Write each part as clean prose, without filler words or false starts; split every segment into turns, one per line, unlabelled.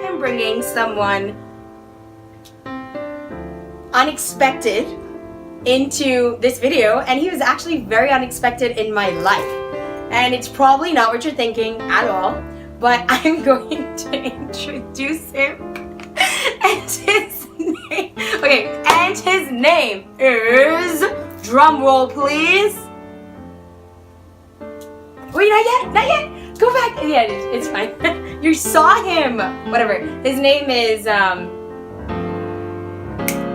am bringing someone unexpected into this video, and he was actually very unexpected in my life. And it's probably not what you're thinking at all, but I'm going to introduce him. And his name, and his name is, drum roll please. Wait, not yet. Go back. Yeah, it's fine. You saw him. Whatever. His name is,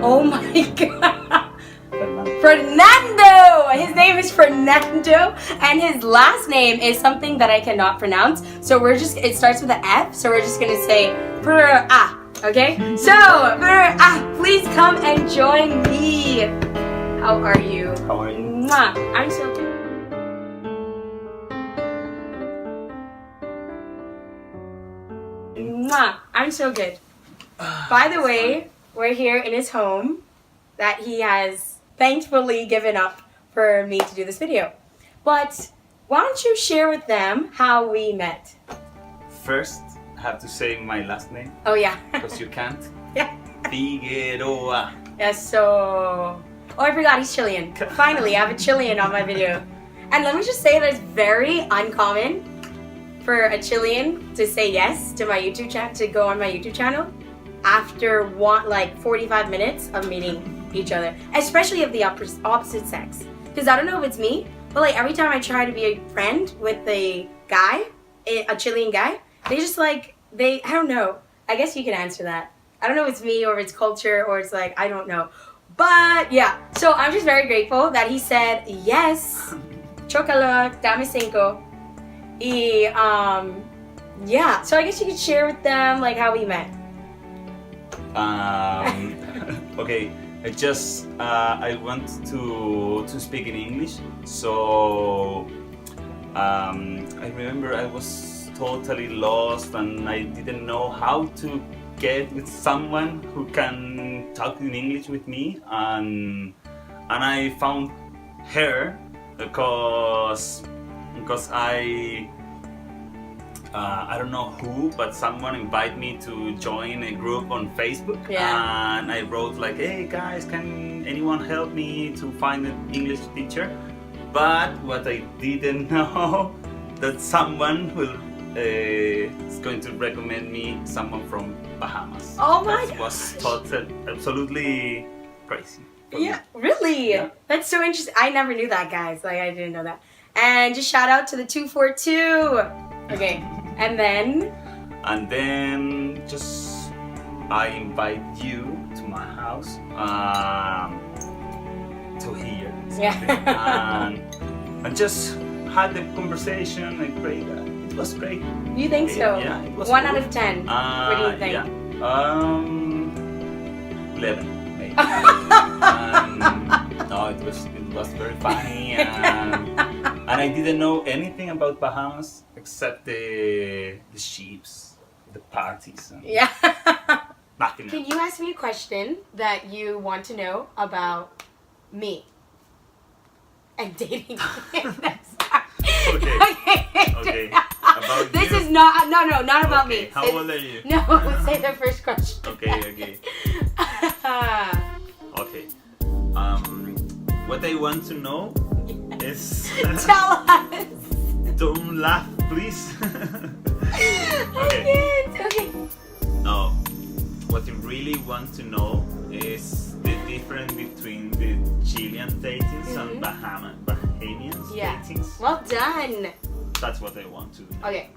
oh my god. Fernando! His name is Fernando, and his last name is something that I cannot pronounce. So it starts with an F, so we're just gonna say, okay? So, please come and join me. How are you?
How are you?
Mwah. I'm so good. Mwah. I'm so good. By the way, we're here in his home that he has thankfully given up for me to do this video. But why don't you share with them how we met?
First, I have to say my last name.
Oh yeah.
Because you can't.
Yeah.
Figueroa.
Yes, so... Oh, I forgot he's Chilean. Finally, I have a Chilean on my video. And let me just say that it's very uncommon for a Chilean to say yes to my YouTube channel, to go on my YouTube channel after 45 minutes of meeting each other, especially of the opposite sex. Because I don't know if it's me, but like every time I try to be a friend with a guy, a Chilean guy, they just I don't know. I guess you can answer that. I don't know if it's me or if it's culture or it's like, I don't know. But yeah, so I'm just very grateful that he said yes. Chocolate, dame cinco. Yeah, so I guess you could share with them like how we met.
Okay, I want to speak in English, so I remember I was totally lost and I didn't know how to get with someone who can talk in English with me, and I found her because I don't know who, but someone invited me to join a group on Facebook.
Yeah.
And I wrote like, hey guys, can anyone help me to find an English teacher? But what I didn't know, that someone is going to recommend me someone from Bahamas.
Oh my
That was absolutely crazy.
Yeah, really?
Yeah.
That's so interesting. I never knew that, guys. I didn't know that. And just shout out to the 242. Okay, and then
just I invite you to my house to hear something.
Yeah.
and just had the conversation and great. It was great.
You think so?
Yeah, it was
1
good.
out of 10. What do you think?
Yeah. 11 maybe. No, it was very funny, and I didn't know anything about Bahamas except the sheeps, the parties, and
Yeah.
nothing
Can
else.
you ask me a question that you want to know about me and dating?
Okay. Okay. About
This
you?
is not not about
Okay,
me.
how old are you?
No, let's say the first question.
Okay. Okay. What I want to know is
Tell us.
don't laugh, please.
Okay.
No. What you really want to know is the difference between the Chilean datings and Bahamians
Yeah.
datings.
Well done.
That's what I want to know.
Okay.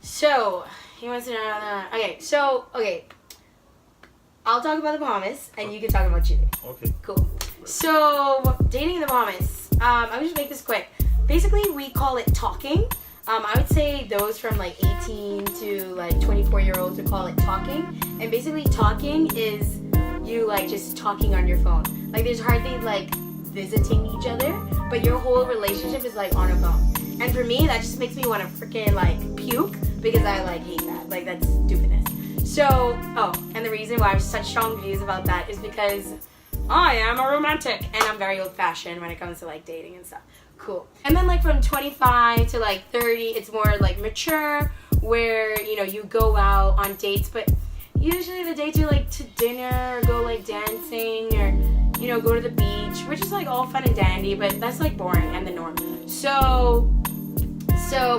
So, he wants to know that. Okay. I'll talk about the Bahamas, and you can talk about Chile.
Okay.
Cool. So, dating in the Bahamas. I'm gonna just make this quick. Basically, we call it talking. I would say those from like 18 to like 24-year-olds would call it talking. And basically, talking is you like just talking on your phone. Like, there's hardly like visiting each other, but your whole relationship is like on a phone. And for me, that just makes me want to freaking like puke because I like hate that. Like, that's stupidness. So, and the reason why I have such strong views about that is because I am a romantic and I'm very old-fashioned when it comes to like dating and stuff. Cool. And then like from 25 to like 30, it's more like mature, where, you know, you go out on dates, but usually the dates are like to dinner or go like dancing or, you know, go to the beach, which is like all fun and dandy, but that's like boring and the norm.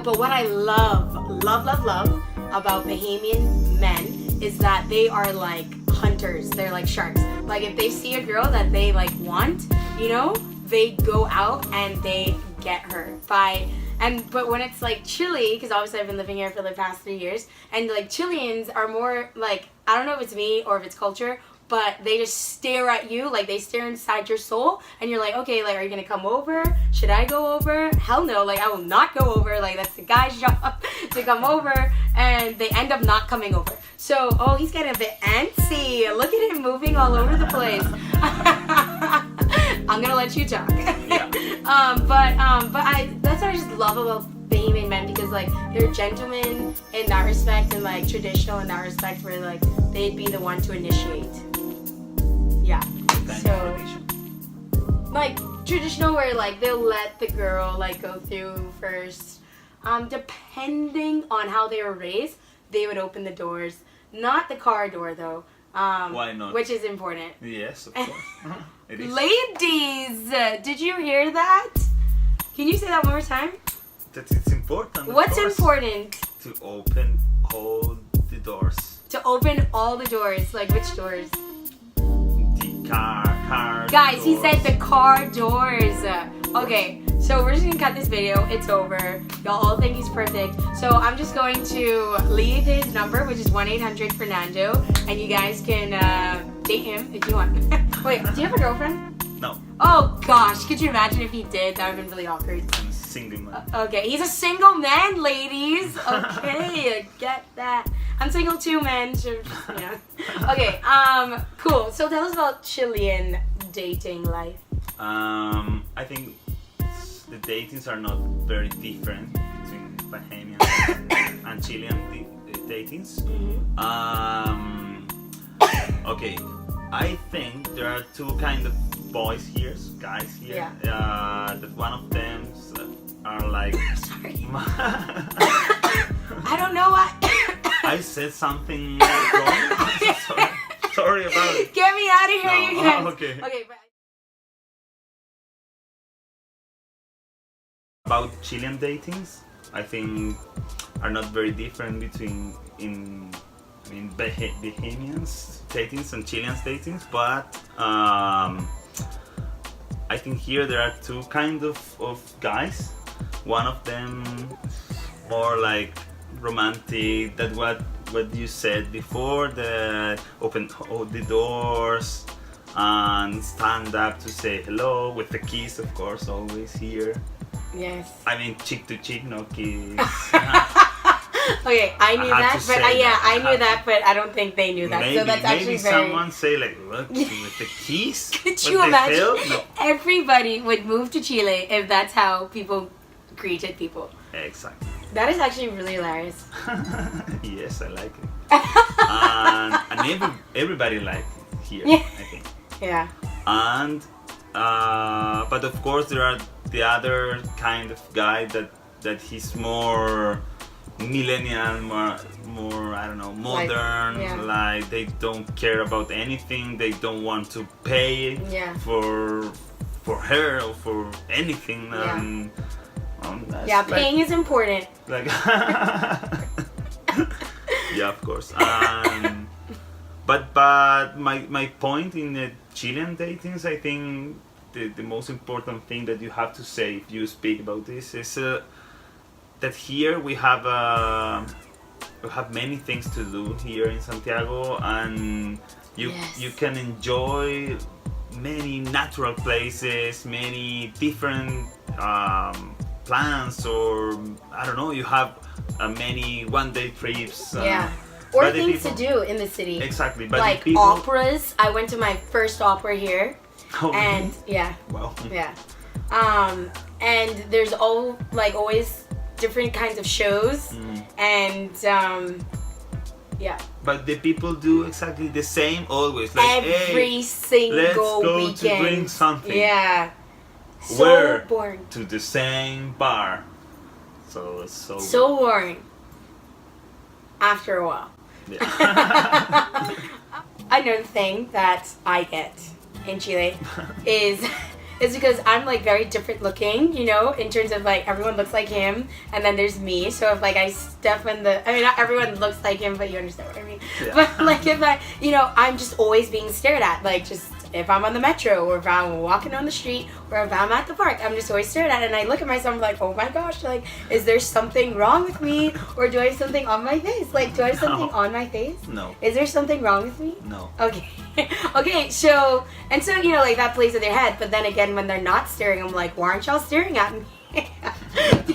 But what I love about Bahamian men is that they are like hunters. They're like sharks. Like if they see a girl that they like want, you know, they go out and they get her but when it's like Chile, because obviously I've been living here for the past 3 years, and like Chileans are more like, I don't know if it's me or if it's culture, but they just stare at you, like they stare inside your soul, and you're like, okay, like, are you gonna come over? Should I go over? Hell no, like I will not go over, like that's the guy's job to come over, and they end up not coming over. So, oh, he's getting a bit antsy. Look at him moving all over the place. I'm gonna let you talk.
Yeah.
That's what I just love about Bahamian men, because like they're gentlemen in that respect, and like traditional in that respect, where like they'd be the one to initiate. Yeah. So like traditional where like they'll let the girl like go through first. Depending on how they were raised, they would open the doors. Not the car door though.
Why not?
Which is important.
Yes, of course. It is.
Ladies, did you hear that? Can you say that one more time?
That it's important. of
What's
course,
important?
To open all the doors.
To open all the doors. Like which doors?
The car
Guys,
doors.
he said the car doors. Okay, so we're just gonna cut this video. It's over. Y'all all think he's perfect. So I'm just going to leave his number, which is 1-800-Fernando, and you guys can date him if you want. Wait, do you have a girlfriend?
No,
Oh gosh, could you imagine if he did? That would have been really awkward.
I'm a single man.
Okay, he's a single man, ladies. Okay, I get that. I'm single too, man. So just, yeah. Okay, cool. So tell us about Chilean dating life.
I think the datings are not very different between Bahamian and Chilean datings. Okay, I think there are two kind of boys here, guys here.
Yeah.
That one of them are like.
Sorry. I don't know why.
I said something wrong. Sorry about it.
Get me out of here,
No,
you guys.
okay.
Okay, but.
About Chilean datings, I think are not very different between Bahamians datings and Chileans datings, but I think here there are two kind of guys. One of them more like romantic, that what you said before, the open all the doors and stand up to say hello with the kiss, of course, always here.
Yes.
I mean, cheek to cheek, no kiss.
Okay, I knew
I had
that,
to
but
say that.
I knew that, but I don't think they knew that.
Maybe,
so that's actually
maybe
very.
someone say like, look, with the kiss.
Could
what
you
the
imagine?
hell? No.
Everybody would move to Chile if that's how people greeted people.
Exactly.
That is actually really hilarious.
Yes, I like it. and everybody like it here,
Yeah.
I think.
Yeah.
And but of course there are the other kind of guy that he's more millennial, more I don't know, modern.
yeah.
Like they don't care about anything. They don't want to pay
Yeah.
for her or for anything.
Yeah.
That's
Yeah,
like-
paying is important.
like yeah, of course. But my point in the Chilean datings, I think the most important thing that you have to say if you speak about this is that here we have many things to do here in Santiago, and you
Yes.
you can enjoy many natural places, many different plans, or I don't know, you have many one-day trips.
Yeah. Or
but the
things to
people-
do in the city.
Exactly, but
Like
the people.
operas. I went to my first opera here.
Oh,
And yeah.
well,
Yeah. And there's always different kinds of shows. And yeah.
but the people do exactly the same always. Like,
Every
hey,
single
let's go
weekend.
to drink something.
Yeah. So
Where?
boring.
To the same bar. So it's so.
So boring. after a while.
Yeah.
Another thing that I get in Chile is because I'm like very different looking, you know, in terms of like everyone looks like him and then there's me. So if like I step in the, I mean not everyone looks like him, but you understand what I mean.
Yeah.
But like if I, you know, I'm just always being stared at, like just if I'm on the metro or if I'm walking on the street or if I'm at the park, I'm just always stared at, and I look at myself like, oh my gosh, like is there something wrong with me, or do I have something on my face? Like do I have something on my face?
No.
Is there something wrong with me?
No.
Okay. Okay, so you know, like that plays in their head, but then again when they're not staring, I'm like, why aren't y'all staring at me?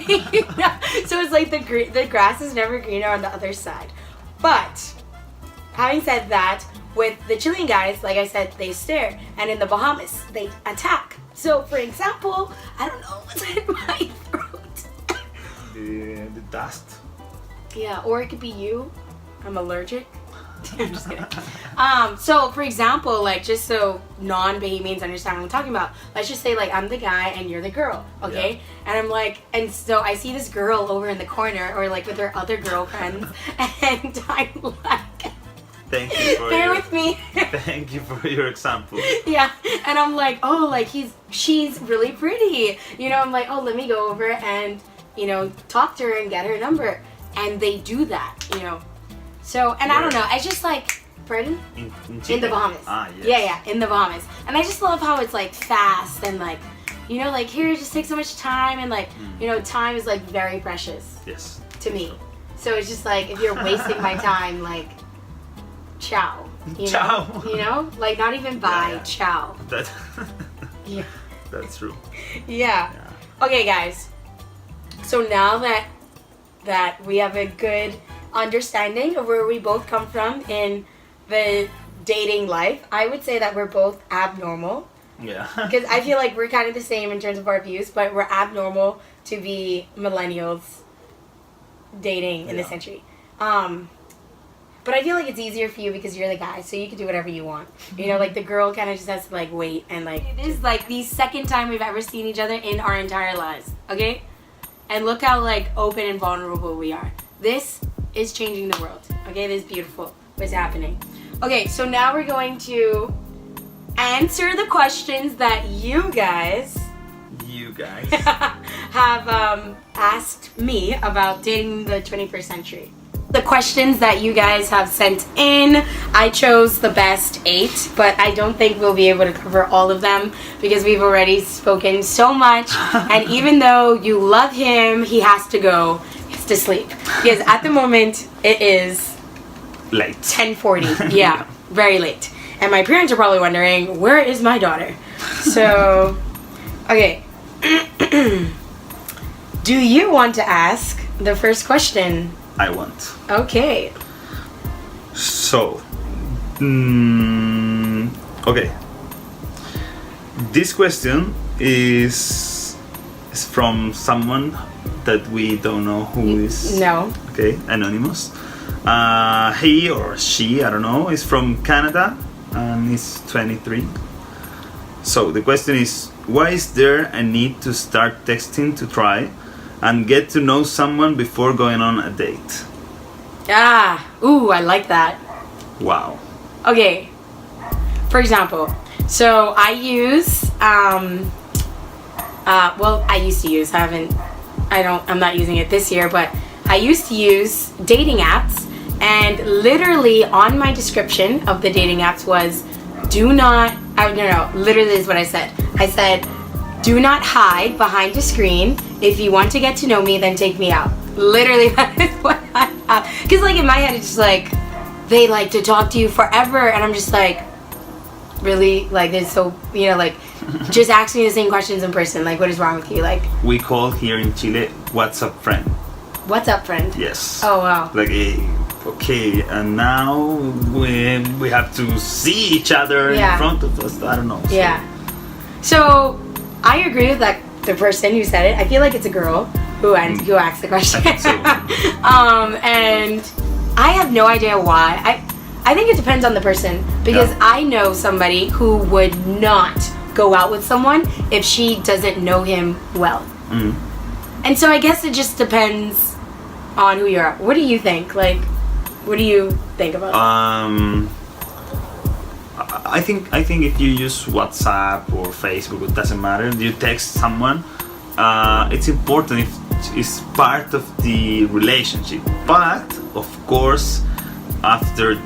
You know? So it's like the grass is never greener on the other side. But having said that, with the Chilean guys, like I said, they stare, and in the Bahamas, they attack. So, for example, I don't know what's in my throat.
The dust.
Yeah, or it could be you. I'm allergic. I'm just kidding. So, for example, like just so non-Bahamians understand what I'm talking about, let's just say like I'm the guy and you're the girl, okay?
Yeah.
And I'm like, and so I see this girl over in the corner, or like with her other girlfriends, and I'm like,
Thank you for
bear
your,
with me.
Thank you for your example.
Yeah, and I'm like, oh, like she's really pretty. You know, I'm like, oh, let me go over and, you know, talk to her and get her number. And they do that, you know. So, and I don't know, I just like, pardon?
In
In the Bahamas.
Ah, yes.
Yeah, in the Bahamas. And I just love how it's like fast and like, you know, like here it just takes so much time, and like, you know, time is like very precious
Yes.
to me. So it's just like, if you're wasting my time, like, ciao. You
Ciao.
Know? You know? Like not even bye,
Yeah.
ciao.
That.
Yeah.
That's true.
Yeah.
Yeah.
Okay, guys. So now that we have a good understanding of where we both come from in the dating life, I would say that we're both abnormal.
Yeah.
Because I feel like we're kind of the same in terms of our views, but we're abnormal to be millennials dating in this century. But I feel like it's easier for you because you're the guy, so you can do whatever you want. You know, like the girl kind of just has to like wait, and like it is like the second time we've ever seen each other in our entire lives, okay? And look how like open and vulnerable we are. This is changing the world, okay? This is beautiful. What's happening? Okay, so now we're going to answer the questions that you guys have asked me about dating the 21st century. The questions that you guys have sent in, I chose the best 8, but I don't think we'll be able to cover all of them because we've already spoken so much. And even though you love him, he has to go. He has to sleep. Because at the moment, it is
Late.
10:40. Yeah, very late. And my parents are probably wondering, where is my daughter? So, okay. Do you want to ask the first question?
I want.
Okay.
So, okay. This question is from someone that we don't know who is.
No.
Okay, anonymous. He or she, I don't know, is from Canada and is 23. So the question is, why is there a need to start texting to try and get to know someone before going on a date?
Ooh, I like that.
Wow.
Okay. For example, so I use, well, I used to use, I'm not using it this year, but I used to use dating apps, and literally on my description of the dating apps was, literally is what I said. I said, do not hide behind a screen. If you want to get to know me, then take me out. Literally, that is what I have. Because like in my head, it's just like, they like to talk to you forever, and I'm just like, really? Like, it's so, you know, like, just ask me the same questions in person. Like, what is wrong with you? Like,
We call here in Chile, what's up, friend?
what's up, friend?
Yes.
Oh, wow.
Like, okay, and now we have to see each other
Yeah.
in front of us. I don't know. So.
Yeah. So, I agree with that. The person who said it. I feel like it's a girl who asked the question.
I think so.
And I have no idea why. I think it depends on the person, because I know somebody who would not go out with someone if she doesn't know him well.
Mm.
And so I guess it just depends on who you are. What do you think? Like, What do you think about that?
I think if you use WhatsApp or Facebook, it doesn't matter. You text someone. It's important if it's part of the relationship. But of course, after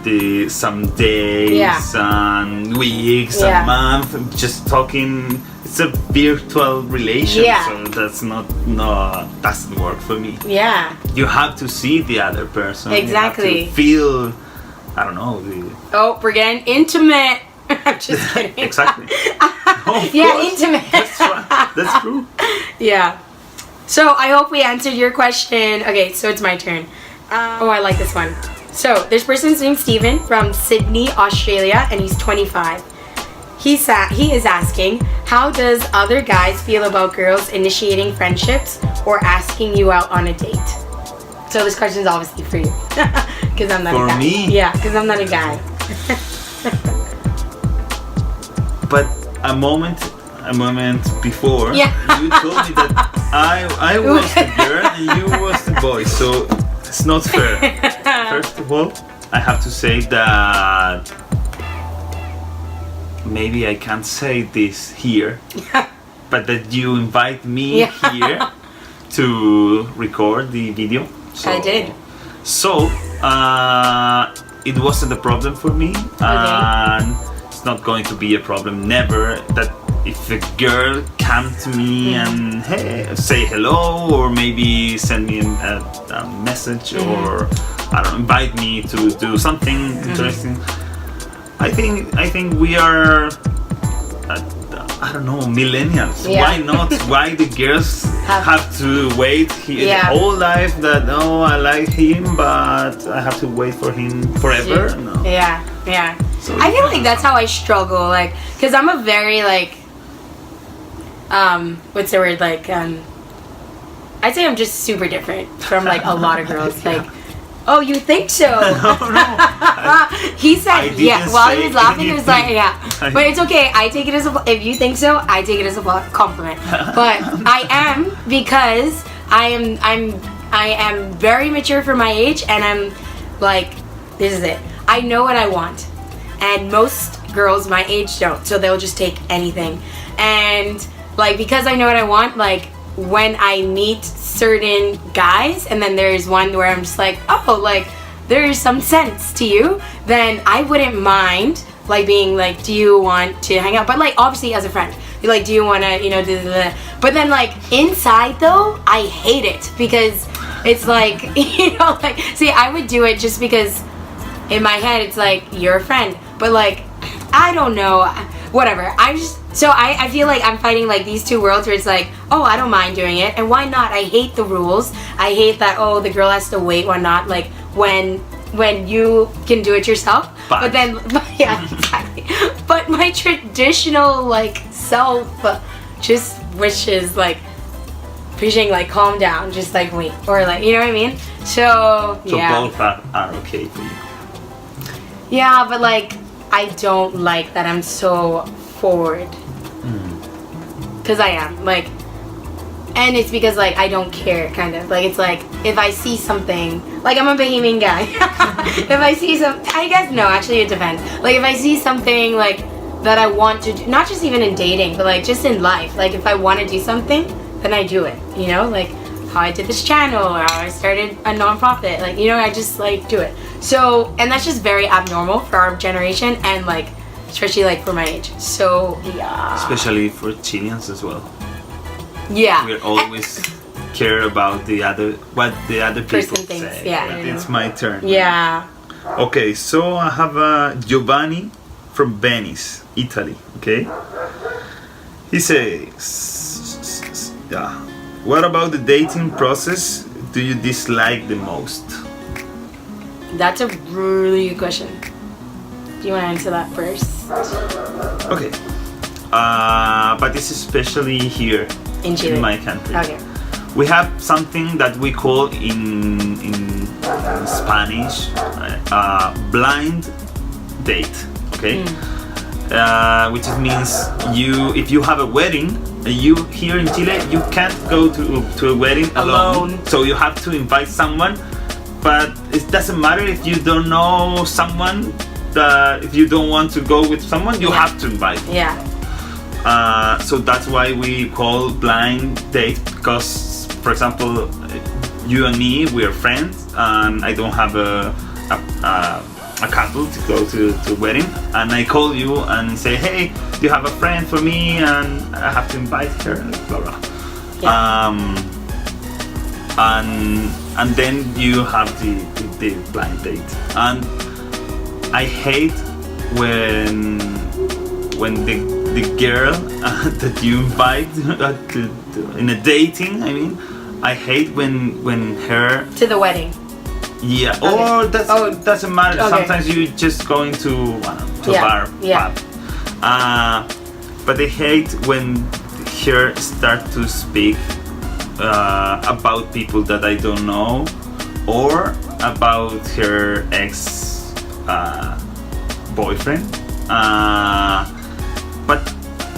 some days and weeks and months, just talking. It's a virtual relation, so that's doesn't work for me.
Yeah.
You have to see the other person.
Exactly.
You have to feel, I don't know.
Oh, we're getting intimate. I'm just kidding.
Exactly.
Intimate.
That's right. That's true.
Yeah. So I hope we answered your question. Okay, so it's my turn. I like this one. So this person's named Steven from Sydney, Australia, and he's 25. He is asking, how does other guys feel about girls initiating friendships or asking you out on a date? So this question is obviously for you, because I'm not a guy. For me? Yeah, because I'm not a guy.
But a moment before, you told me that I was the girl and you was the boy, so it's not fair. First of all, I have to say that maybe I can't say this here, but that you invite me here to record the video. So,
I did.
So it wasn't a problem for me, and it's not going to be a problem never. That if a girl come to me and say hello, or maybe send me a message, or I don't know, invite me to do something interesting. I think we are, I don't know, millennials. Why not? Why the girls have to wait the whole life that, I like him, but I have to wait for him forever? No.
Yeah. So I feel like that's how I struggle, like, because I'm a very, like, what's the word, like, I'd say I'm just super different from, like, a lot of girls, like, oh, you think so?
No.
He said, while he was laughing, he was like, but it's okay. I take it as if you think so, I take it as a compliment. But I am, because I am very mature for my age, and I'm like, this is it. I know what I want, and most girls my age don't, so they'll just take anything. And like, because I know what I want, like, when I meet certain guys and then there's one where I'm just like, oh, like, there's some sense to you, then I wouldn't mind, like, being like, do you want to hang out? But like, obviously as a friend, you're like, do you want to, but then like inside though, I hate it, because it's like, like, see, I would do it just because in my head it's like, you're a friend, but like, I don't know, whatever. I feel like I'm fighting like these two worlds where it's like, oh, I don't mind doing it, and why not? I hate the rules. I hate that, oh, the girl has to wait, why not? Like, when you can do it yourself. But then, yeah, exactly. But my traditional, like, self just wishes, like, preaching, like, calm down, just like wait, or like, you know what I mean? So
both are okay for you.
Yeah, but like, I don't like that I'm so forward, because I am, like, and it's because like I don't care, kind of like, it's like if I see something, like, I'm a Bahamian guy. If I see I guess no, actually it depends. Like, if I see something like that I want to do, not just even in dating, but like just in life, like if I want to do something, then I do it, like how I did this channel, or how I started a non-profit, like, I just like do it. So, and that's just very abnormal for our generation, and like especially like for my age. So yeah,
especially for Chileans as well.
Yeah,
we're always care about what the other people
thinks.
say.
Yeah,
it's my turn.
Yeah.
Okay, so I have Giovanni from Venice, Italy. Okay, he says, what about the dating process do you dislike the most?
That's a really good question. Do you want to answer that first?
Okay. But it's especially here
in Chile,
in my country.
Okay.
We have something that we call in Spanish blind date. Okay. Which means if you have a wedding, you here in Chile, you can't go to a wedding alone. So you have to invite someone but it doesn't matter if you don't know someone. That if you don't want to go with someone, you have to invite.
Yeah.
So that's why we call blind date, because, for example, you and me, we are friends, and I don't have a couple to go to wedding, and I call you and say, hey, do you have a friend for me, and I have to invite her, blah blah.
Yeah.
And then you have the blind date, and I hate when the girl that you invite in a dating, I mean, I hate when her
To the wedding.
yeah,
Okay.
or doesn't matter.
Okay.
Sometimes you just going to a bar,
Yeah.
pub. But I hate when her start to speak about people that I don't know, or about her ex boyfriend. But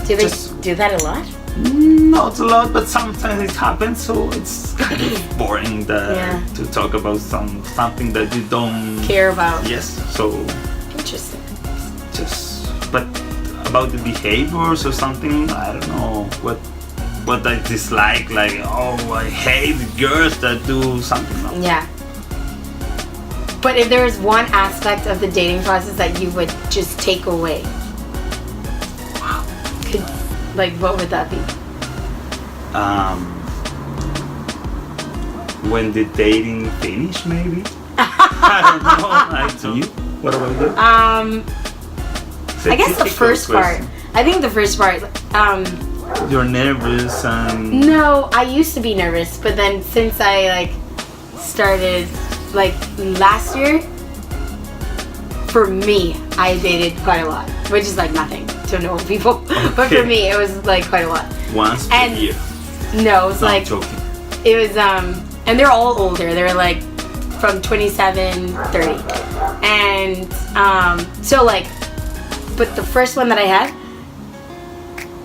Do they
just
do that a lot?
not a lot, but sometimes it happens. So it's kind of boring
Yeah.
to talk about something that you don't
Care about?
Yes. So
Interesting.
just but about the behaviors or something, I don't know what I dislike. Like, oh, I hate girls that do something. No.
Yeah. But if there was one aspect of the dating process that you would just take away, what would that be?
When the dating finish, maybe. I don't know. Do you? What about you?
I guess the first part. I think the first part.
You're nervous and
No, I used to be nervous, but then since I started last year, for me, I dated quite a lot, which is nothing to normal people. But for
Okay.
me, it was quite a lot.
once per
And-
year.
No, it was
No, I'm joking.
it was and they're all older. They're from 27, 30. And but the first one that I had,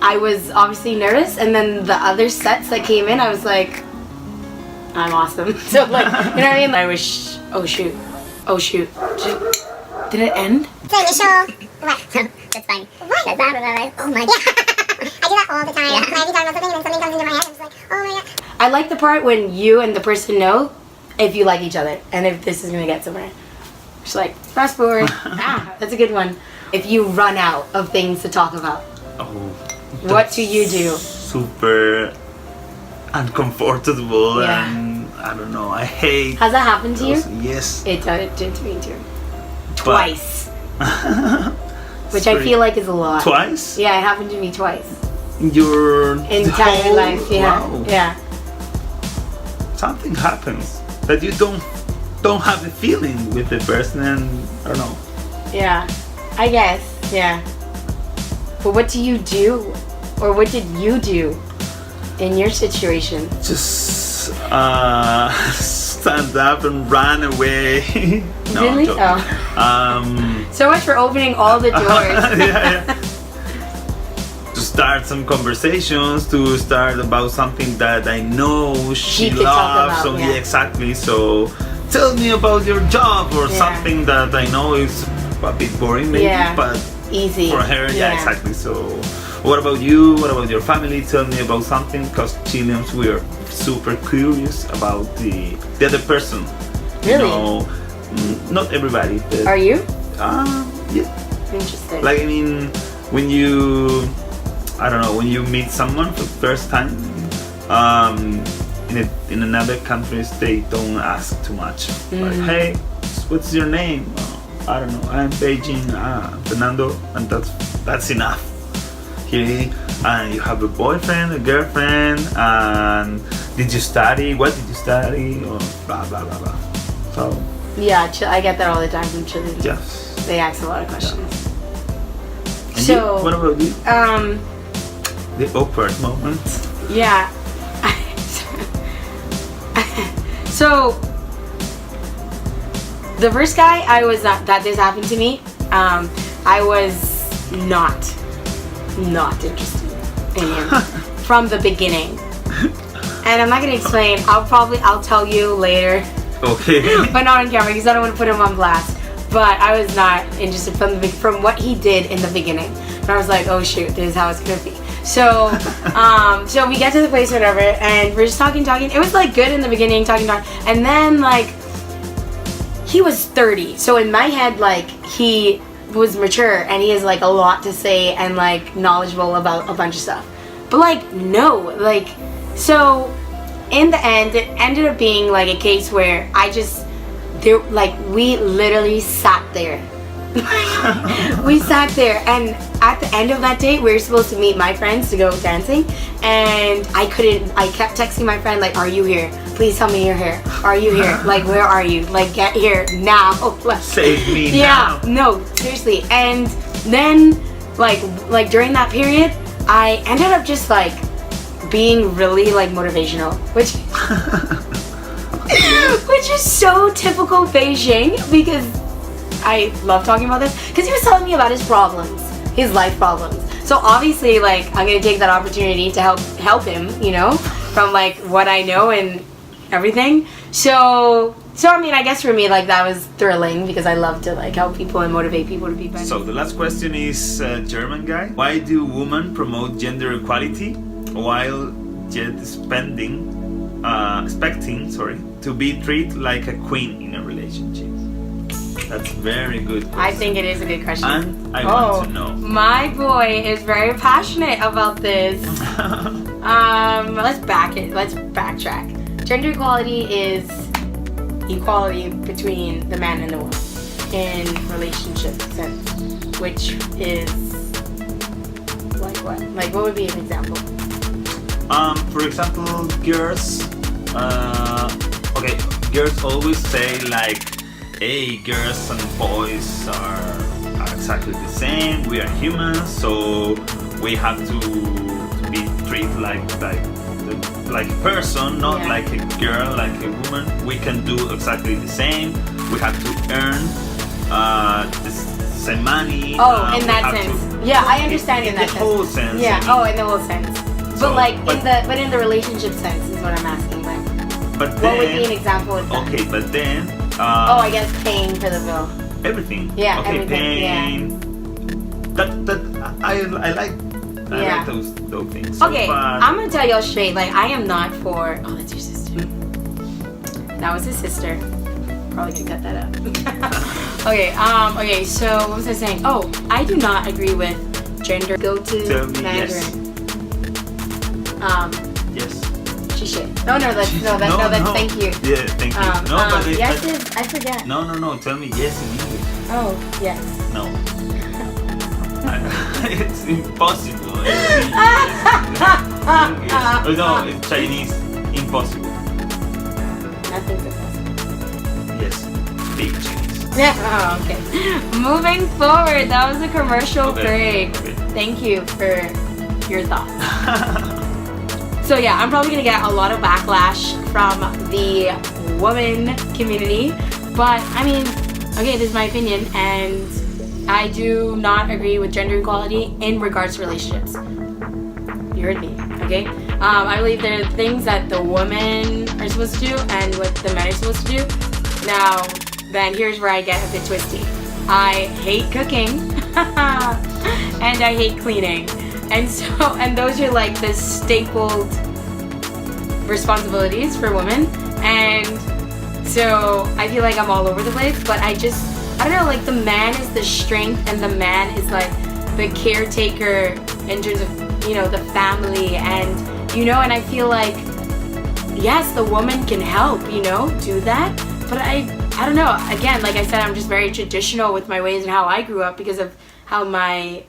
I was obviously nervous, and then the other sets that came in, I was like, I'm awesome. So you know what I mean? I was oh shoot. Did it end?
The initial, what? That's funny. What? That's blah, blah, blah, blah. Oh my god. I do that all the time.
Yeah.
When I be talking about something and then something comes into my head, I'm just like, oh my god.
I like the part when you and the person know if you like each other and if this is gonna get somewhere. Just fast forward. That's a good one. If you run out of things to talk about,
Oh,
what do you do?
Super uncomfortable
Yeah.
and I don't know. I hate.
Has that happened to you?
those- Yes.
It did to me too.
But-
Twice. Which I feel like is a lot.
Twice?
Yeah, it happened to me twice.
In your
Entire
whole-
life, yeah.
Wow.
Yeah.
Something happens that you don't have the feeling with the person, and I don't know.
Yeah. I guess. Yeah. But what do you do? Or what did you do in your situation?
Just stand up and run away. No, I'm
Really?
joking.
Oh. So much for opening all the doors.
yeah. To start some conversations, to start about something that I know she
could talk
loves.
about,
So
yeah.
exactly. So tell me about your job or
Yeah.
something that I know is a bit boring, maybe,
Yeah.
but
Easy.
for her, yeah, exactly. So, what about you? What about your family? Tell me about something, because Chileans, we are super curious about the other person.
Really?
You know, not everybody, but
Are you?
yeah.
Interesting.
Like, I mean, when you, I don't know, when you meet someone for the first time, in another countries they don't ask too much. Like, hey, what's your name? I don't know. I'm Beijing. Fernando, and that's enough. Here, and you have a boyfriend, a girlfriend, and did you study? What did you study? Or blah blah blah blah. So
Yeah, I get that all the time from Chile.
yes.
They ask a lot of questions.
And
So,
you, what about you? The awkward moment.
Yeah. So, the first guy that this happened to me, I was not interested in him from the beginning. And I'm not gonna explain. I'll tell you later
Okay.
But not on camera because I don't want to put him on blast. But I was not interested from what he did in the beginning. And I was like, oh shoot, this is how it's gonna be. So, so we get to the place or whatever, and we're just talking. It was like good in the beginning, talking, and then like he was 30. So in my head, like he was mature and he has like a lot to say and like knowledgeable about a bunch of stuff. But like no, like so in the end, it ended up being like a case where we literally sat there. We sat there, and at the end of that date we were supposed to meet my friends to go dancing, and I kept texting my friend like, are you here? Please tell me you're here. Are you here? Like, where are you? Like, get here now. Like,
save me
yeah,
now.
no, seriously. And then like during that period I ended up just like being really like motivational, which which is so typical Beijing, because I love talking about this, because he was telling me about his problems, his life problems. So obviously like I'm gonna take that opportunity to help him, you know, from like what I know and everything. So I mean, I guess for me like that was thrilling, because I love to like help people and motivate people to be better.
So the last question is German guy. Why do women promote gender equality while yet expecting to be treated like a queen in a relationship? That's very good question.
I think it is a good question.
And I want to know.
My boy is very passionate about this. Let's backtrack. Gender equality is equality between the man and the woman in relationship sense, which is like what? Like what would be an example?
For example, girls. Girls always say like, hey, girls and boys are exactly the same. We are humans, so we have to be treated like a person, not like a girl, like a woman. We can do exactly the same. We have to earn the same money.
Oh, in that sense. Yeah, I understand in that sense.
In the whole sense.
Yeah. Oh, in the whole sense.
So,
but in the relationship sense is what I'm asking. Like, what would be an example of that?
Okay, but then.
I guess paying for the bill.
Everything.
Yeah.
Okay,
everything.
paying. Yeah. I like those things.
Okay,
So,
I'm gonna tell y'all straight. Like, I am not for. Oh, that's your sister. That was his sister. Probably gonna cut that out. Okay. So what was I saying? Oh, I do not agree with gender. Go to Mandarin.
Yes.
That's thank you.
Yeah, thank you.
I forget.
No. Tell me yes in English.
Oh, yes.
No. It's impossible. It's Chinese. Impossible.
Nothing's impossible.
Yes. Big Chinese.
Yeah. Oh, okay. Moving forward, that was a commercial break.
Okay.
Thank you for your thoughts. So yeah, I'm probably gonna get a lot of backlash from the woman community, but I mean, okay, this is my opinion, and I do not agree with gender equality in regards to relationships. You heard me, okay? I believe there are things that the women are supposed to do and what the men are supposed to do. Now, then here's where I get a bit twisty. I hate cooking, and I hate cleaning. And those are like the stapled responsibilities for women, and so I feel like I'm all over the place, but I don't know, like the man is the strength and the man is like the caretaker in terms of, you know, the family, and you know, and I feel like yes, the woman can help, you know, do that, but I don't know, again, like I said, I'm just very traditional with my ways and how I grew up because of how my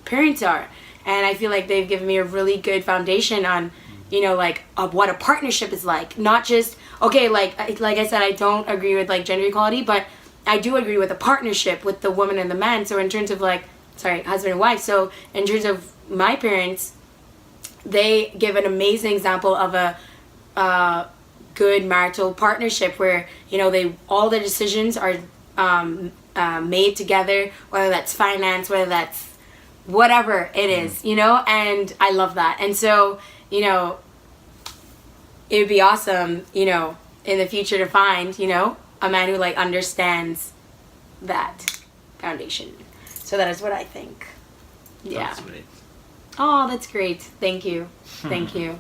parents are. And I feel like they've given me a really good foundation on, you know, like what a partnership is like. Not just, okay, like I said, I don't agree with like gender equality, but I do agree with a partnership with the woman and the man. So in terms of like, husband and wife. So in terms of my parents, they give an amazing example of a good marital partnership where, you know, all the decisions are made together, whether that's finance, whether that's whatever it is, you know, and I love that. And so, you know, it would be awesome, you know, in the future to find, you know, a man who like understands that foundation. So that is what I think. Yeah.
That's great.
Oh, that's great. Thank you. Thank you.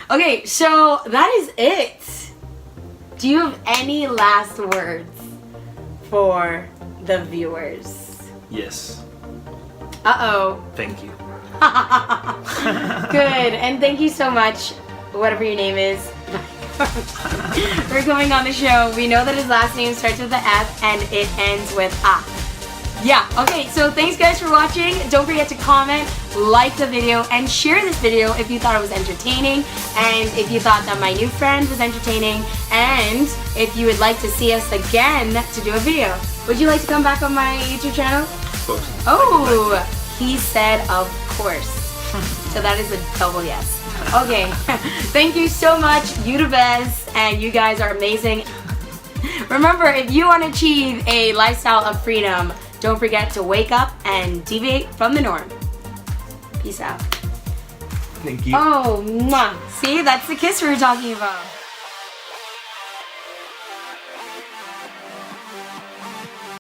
Okay, so that is it. Do you have any last words for the viewers?
Yes.
Uh-oh.
Thank you.
Good. And thank you so much, whatever your name is, for coming on the show. We know that his last name starts with the F and it ends with A. Yeah, okay, so thanks guys for watching. Don't forget to comment, like the video, and share this video if you thought it was entertaining, and if you thought that my new friend was entertaining, and if you would like to see us again to do a video. Would you like to come back on my YouTube channel?
Of course.
Oh, he said of course. So that is a double yes. Okay, thank you so much. You the best, and you guys are amazing. Remember, if you want to achieve a lifestyle of freedom, don't forget to wake up and deviate from the norm. Peace out.
Thank you.
Oh, mwah. See, that's the kiss we were talking about.